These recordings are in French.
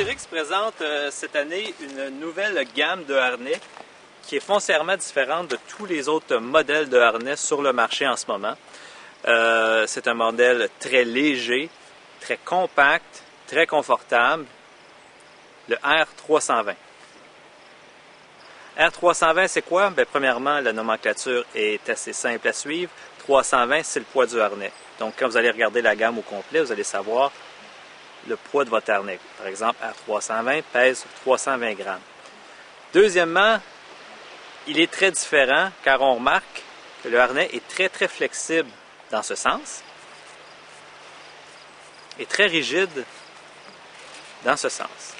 Arc'teryx présente cette année une nouvelle gamme de harnais qui est foncièrement différente de tous les autres modèles de harnais sur le marché en ce moment. C'est un modèle très léger, très compact, très confortable, le R320. R320, c'est quoi? Bien, premièrement, la nomenclature est assez simple à suivre. 320, c'est le poids du harnais. Donc, quand vous allez regarder la gamme au complet, vous allez savoir le poids de votre harnais. Par exemple, R320 pèse 320 grammes. Deuxièmement, il est très différent car on remarque que le harnais est très flexible dans ce sens et très rigide dans ce sens.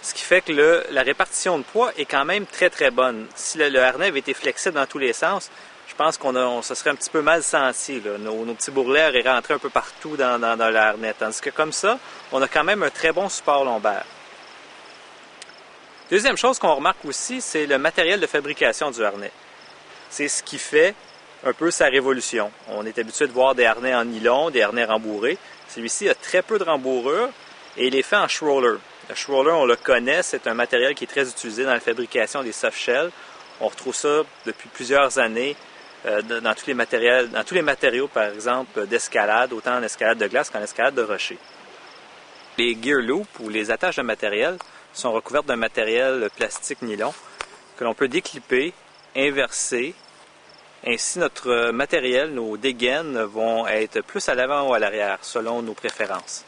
Ce qui fait que la répartition de poids est quand même très bonne. Si le harnais avait été flexible dans tous les sens, je pense qu'on se serait un petit peu mal senti. Nos petits bourrelets auraient rentré un peu partout dans le harnais. Tandis que comme ça, on a quand même un très bon support lombaire. Deuxième chose qu'on remarque aussi, c'est le matériel de fabrication du harnais. C'est ce qui fait un peu sa révolution. On est habitué de voir des harnais en nylon, des harnais rembourrés. Celui-ci a très peu de rembourrure et il est fait en Schroller. Le Schroller, on le connaît, c'est un matériel qui est très utilisé dans la fabrication des soft shells. On retrouve ça depuis plusieurs années dans tous les matériaux, par exemple, d'escalade, autant en escalade de glace qu'en escalade de rocher. Les gear loops ou les attaches de matériel sont recouvertes d'un matériel plastique nylon que l'on peut déclipper, inverser. Ainsi, notre matériel, nos dégaines vont être plus à l'avant ou à l'arrière, selon nos préférences.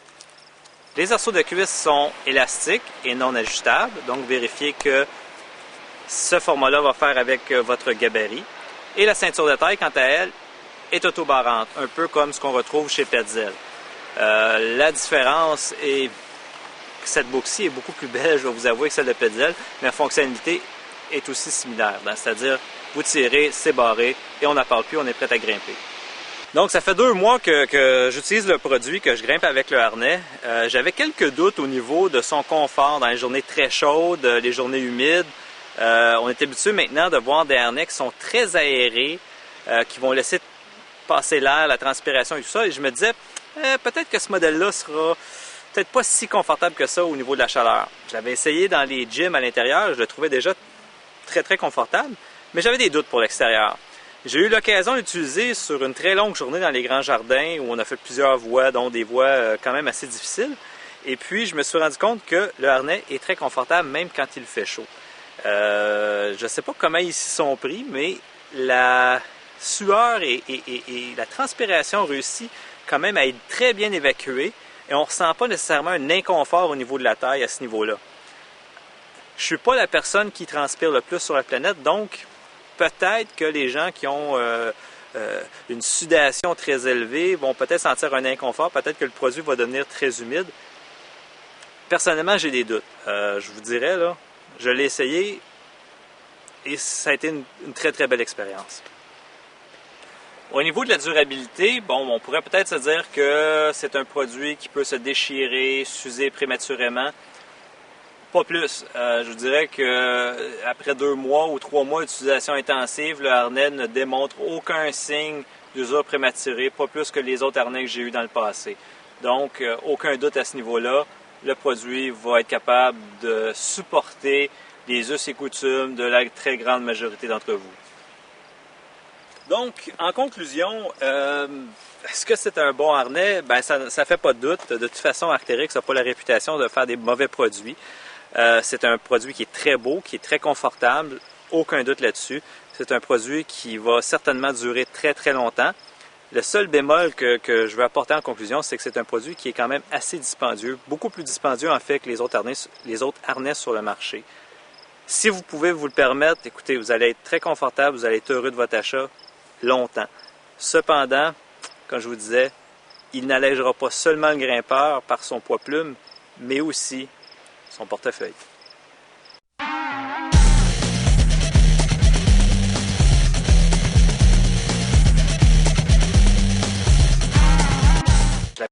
Les arceaux de cuisse sont élastiques et non ajustables, donc vérifiez que ce format-là va faire avec votre gabarit. Et la ceinture de taille, quant à elle, est autobarrante, un peu comme ce qu'on retrouve chez Petzl. La différence est que cette boucle-ci est beaucoup plus belle, je vais vous avouer, que celle de Petzl, mais la fonctionnalité est aussi similaire. C'est-à-dire, vous tirez, c'est barré, et on n'en parle plus, on est prêt à grimper. Donc, ça fait 2 mois que j'utilise le produit, que je grimpe avec le harnais. J'avais quelques doutes au niveau de son confort dans les journées très chaudes, les journées humides. On est habitué maintenant de voir des harnais qui sont très aérés, qui vont laisser passer l'air, la transpiration et tout ça. Et je me disais, peut-être que ce modèle-là sera peut-être pas si confortable que ça au niveau de la chaleur. J'avais essayé dans les gyms à l'intérieur, je le trouvais déjà très confortable, mais j'avais des doutes pour l'extérieur. J'ai eu l'occasion d'utiliser sur une très longue journée dans les grands jardins où on a fait plusieurs voies, dont des voies quand même assez difficiles. Et puis, je me suis rendu compte que le harnais est très confortable même quand il fait chaud. Je ne sais pas comment ils s'y sont pris, mais la sueur et la transpiration réussit quand même à être très bien évacuée et on ne ressent pas nécessairement un inconfort au niveau de la taille à ce niveau-là. Je ne suis pas la personne qui transpire le plus sur la planète, donc peut-être que les gens qui ont une sudation très élevée vont peut-être sentir un inconfort, peut-être que le produit va devenir très humide. Personnellement, j'ai des doutes. Je vous dirais, là, je l'ai essayé et ça a été une très belle expérience. Au niveau de la durabilité, bon, on pourrait peut-être se dire que c'est un produit qui peut se déchirer, s'user prématurément. Pas plus. Je vous dirais qu'après 2 mois ou 3 mois d'utilisation intensive, le harnais ne démontre aucun signe d'usure prématurée, pas plus que les autres harnais que j'ai eus dans le passé. Donc, aucun doute à ce niveau-là. Le produit va être capable de supporter les us et coutumes de la très grande majorité d'entre vous. Donc, en conclusion, est-ce que c'est un bon harnais? Ben, ça fait pas de doute. De toute façon, Arc'teryx n'a pas la réputation de faire des mauvais produits. C'est un produit qui est très beau, qui est très confortable, aucun doute là-dessus. C'est un produit qui va certainement durer très longtemps. Le seul bémol que je veux apporter en conclusion, c'est que c'est un produit qui est quand même assez dispendieux, beaucoup plus dispendieux en fait que les autres harnais sur le marché. Si vous pouvez vous le permettre, écoutez, vous allez être très confortable, vous allez être heureux de votre achat longtemps. Cependant, comme je vous disais, il n'allègera pas seulement le grimpeur par son poids plume, mais aussi son portefeuille.